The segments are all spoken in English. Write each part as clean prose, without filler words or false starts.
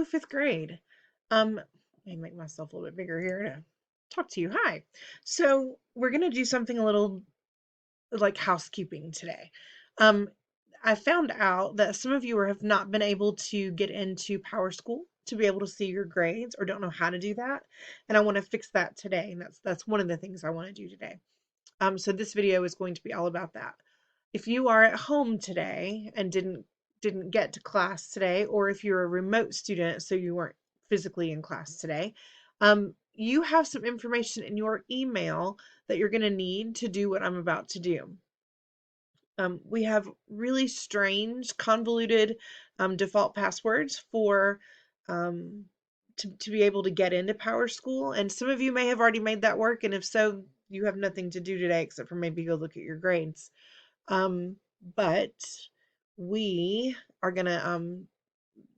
Fifth grade. Let me make myself a little bit bigger here to talk to you. Hi. So we're gonna do something a little like housekeeping today. Um, I found out that some of you have not been able to get into Power School to be able to see your grades or don't know how to do that, and I want to fix that today. And that's one of the things I want to do today. So this video is going to be all about that. If you are at home today and didn't get to class today, or if you're a remote student, so you weren't physically in class today, you have some information in your email that you're going to need to do what I'm about to do. We have really strange, convoluted default passwords for um, to be able to get into Power School. And some of you may have already made that work. And if so, you have nothing to do today except for maybe go look at your grades. But we are going to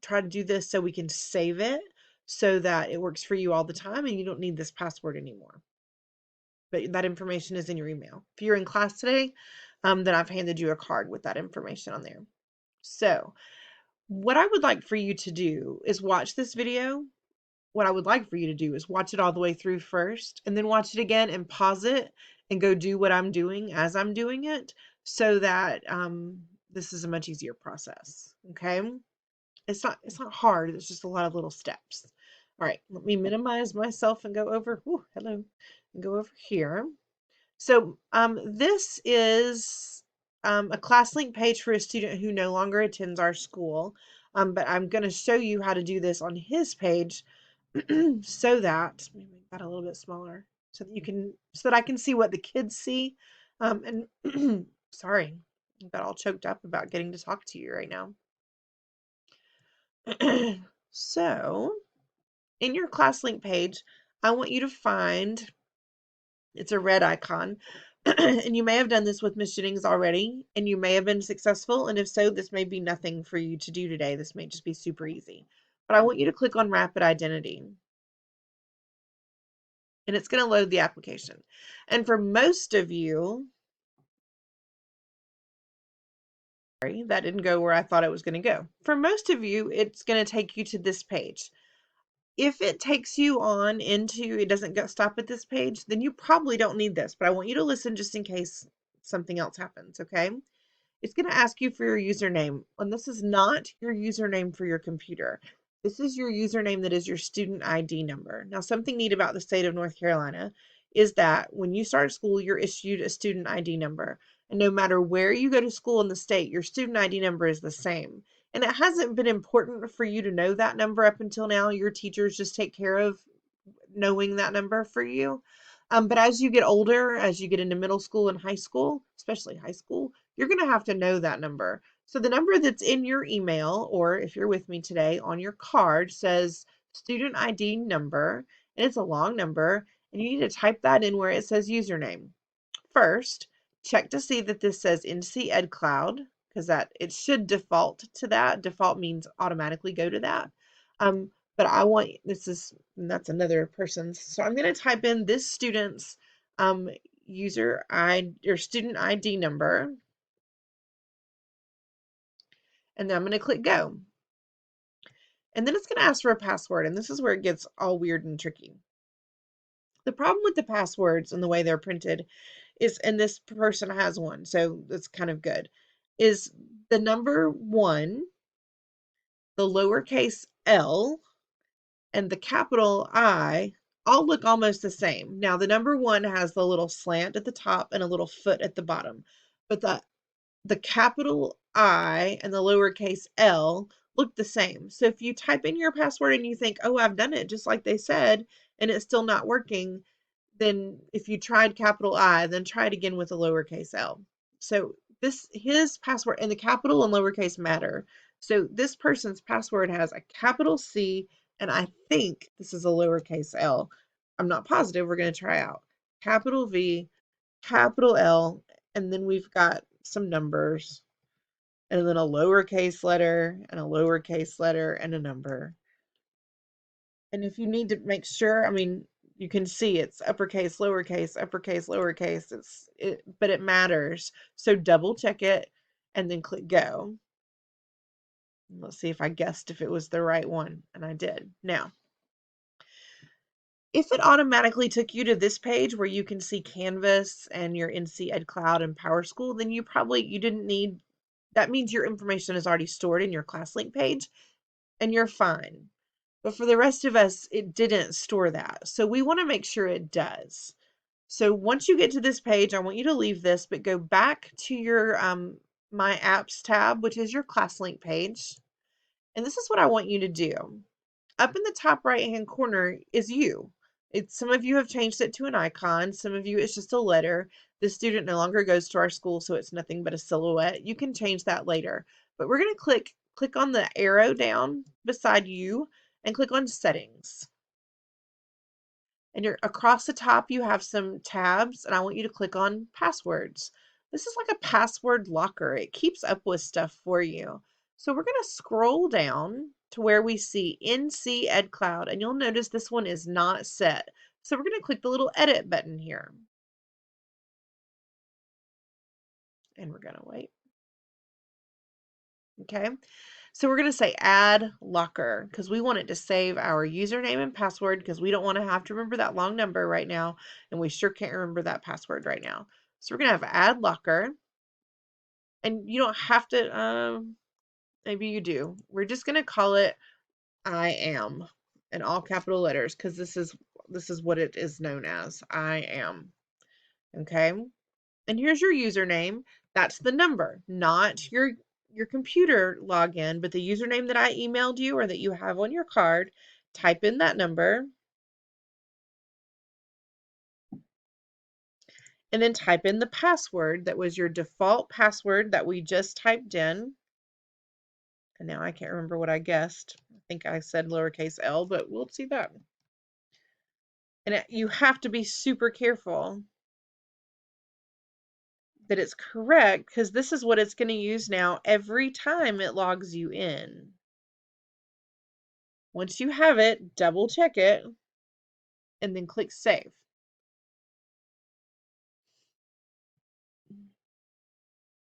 try to do this so we can save it so that it works for you all the time and you don't need this password anymore. But that information is in your email. If you're in class today, then I've handed you a card with that information on there. So what I would like for you to do is watch this video. What I would like for you to do is watch it all the way through first and then watch it again and pause it and go do what I'm doing as I'm doing it so that this is a much easier process. Okay. It's not hard. It's just a lot of little steps. All right. Let me minimize myself and go over. Ooh, hello. And go over here. So this is a ClassLink page for a student who no longer attends our school. But I'm going to show you how to do this on his page so that, let me make that a little bit smaller so that so that I can see what the kids see. And sorry, I got all choked up about getting to talk to you right now. So in your ClassLink page, I want you to find, it's a red icon. And you may have done this with Miss Jennings already, and you may have been successful. And if so, this may be nothing for you to do today. This may just be super easy. But I want you to click on Rapid Identity. And it's going to load the application. And for most of you, sorry, that didn't go where I thought it was going to go. For most of you, it's going to take you to this page. If it takes you on into, it doesn't stop at this page, then you probably don't need this. But I want you to listen just in case something else happens, okay? It's going to ask you for your username. And this is not your username for your computer. This is your username that is your student ID number. Now, something neat about the state of North Carolina is that when you start school, you're issued a student ID number. And no matter where you go to school in the state, your student ID number is the same. And it hasn't been important for you to know that number up until now. Your teachers just take care of knowing that number for you. But as you get older, as you get into middle school and high school, especially high school, you're going to have to know that number. So the number that's in your email, or if you're with me today on your card, says student ID number, and it's a long number, and you need to type that in where it says username. First, check to see that this says NC Ed Cloud, because that it should default to that. Default means automatically go to that. But I want that's another person's. So I'm going to type in this student's user ID or student ID number, and then I'm going to click go. And then it's going to ask for a password, and this is where it gets all weird and tricky. The problem with the passwords and the way they're printed is, and this person has one, so that's kind of good, is the number 1, the lowercase l, and the capital I all look almost the same. Now, the number 1 has the little slant at the top and a little foot at the bottom, but the capital I and the lowercase l look the same. So if you type in your password and you think, oh, I've done it just like they said, and it's still not working, then if you tried capital I, then try it again with a lowercase l. So his password, and the capital and lowercase matter. So this person's password has a capital C, and I think this is a lowercase l. I'm not positive. We're going to try out capital V, capital L, and then we've got some numbers, and then a lowercase letter, and a lowercase letter, and a number. And if you need to make sure, I mean, you can see it's uppercase, lowercase, uppercase, lowercase. But it matters. So double check it and then click go. Let's see if I guessed if it was the right one, and I did. Now, if it automatically took you to this page where you can see Canvas and your NC Ed Cloud and PowerSchool, then you didn't need, that means your information is already stored in your ClassLink page and you're fine. But for the rest of us, it didn't store that. So we want to make sure it does. So once you get to this page, I want you to leave this, but go back to your My Apps tab, which is your ClassLink page. And this is what I want you to do. Up in the top right-hand corner is you. Some of you have changed it to an icon. Some of you, it's just a letter. The student no longer goes to our school, so it's nothing but a silhouette. You can change that later. But we're going to click on the arrow down beside you and click on Settings. And you're across the top, you have some tabs, and I want you to click on Passwords. This is like a password locker. It keeps up with stuff for you. So we're going to scroll down to where we see NC Ed Cloud, and you'll notice this one is not set. So we're going to click the little edit button here. And we're going to wait. Okay. So we're going to say add locker because we want it to save our username and password because we don't want to have to remember that long number right now. And we sure can't remember that password right now. So we're going to have add locker. And you don't have to, maybe you do. We're just going to call it I am in all capital letters because this is what it is known as. I am. Okay. And here's your username. That's the number, not your computer login, but the username that I emailed you or that you have on your card. Type in that number. And then type in the password that was your default password that we just typed in. And now I can't remember what I guessed. I think I said lowercase l, but we'll see that. And you have to be super careful that it's correct because this is what it's going to use now every time it logs you in. Once you have it, double check it and then click Save.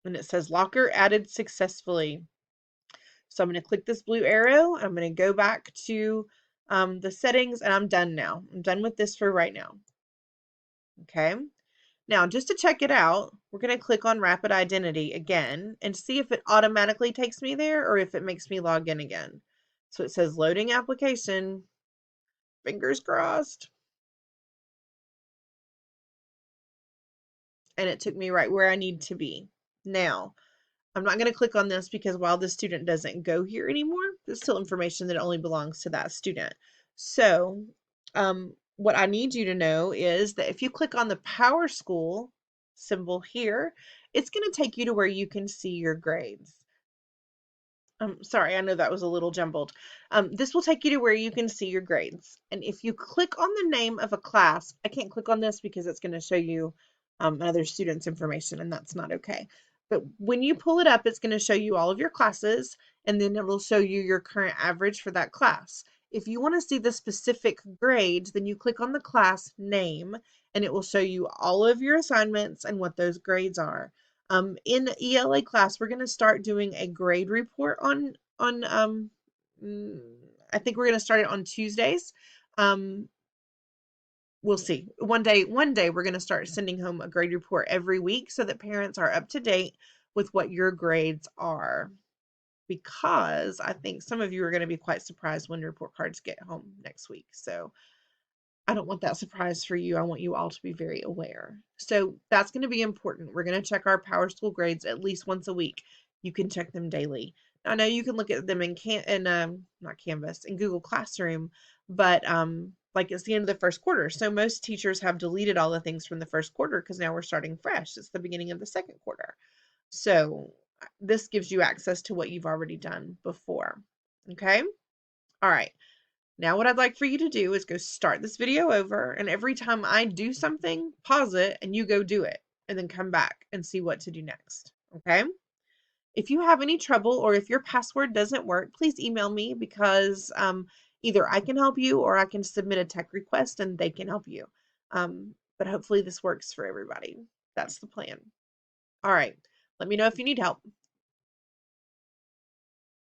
And it says locker added successfully. So I'm going to click this blue arrow. I'm going to go back to the settings and I'm done now. I'm done with this for right now. Okay. Now, just to check it out, we're going to click on Rapid Identity again and see if it automatically takes me there or if it makes me log in again. So it says loading application. Fingers crossed. And it took me right where I need to be. Now, I'm not going to click on this because while the student doesn't go here anymore, there's still information that only belongs to that student. So what I need you to know is that if you click on the PowerSchool symbol here, it's going to take you to where you can see your grades. Sorry, I know that was a little jumbled. This will take you to where you can see your grades. And if you click on the name of a class, I can't click on this because it's going to show you another student's information, and that's not okay. But when you pull it up, it's going to show you all of your classes, and then it will show you your current average for that class. If you want to see the specific grades, then you click on the class name, and it will show you all of your assignments and what those grades are. In ELA class, we're going to start doing a grade report on I think we're going to start it on Tuesdays. We'll see. One day we're going to start sending home a grade report every week so that parents are up to date with what your grades are. Because I think some of you are going to be quite surprised when report cards get home next week. So I don't want that surprise for you. I want you all to be very aware. So that's going to be important. We're going to check our PowerSchool grades at least once a week. You can check them daily. Now, I know you can look at them not Canvas, in Google Classroom, but like it's the end of the first quarter. So most teachers have deleted all the things from the first quarter because now we're starting fresh. It's the beginning of the second quarter. So this gives you access to what you've already done before. Okay? All right. Now what I'd like for you to do is go start this video over, and every time I do something, pause it and you go do it and then come back and see what to do next. Okay? If you have any trouble or if your password doesn't work, please email me because either I can help you or I can submit a tech request and they can help you. But hopefully this works for everybody. That's the plan. All right. Let me know if you need help.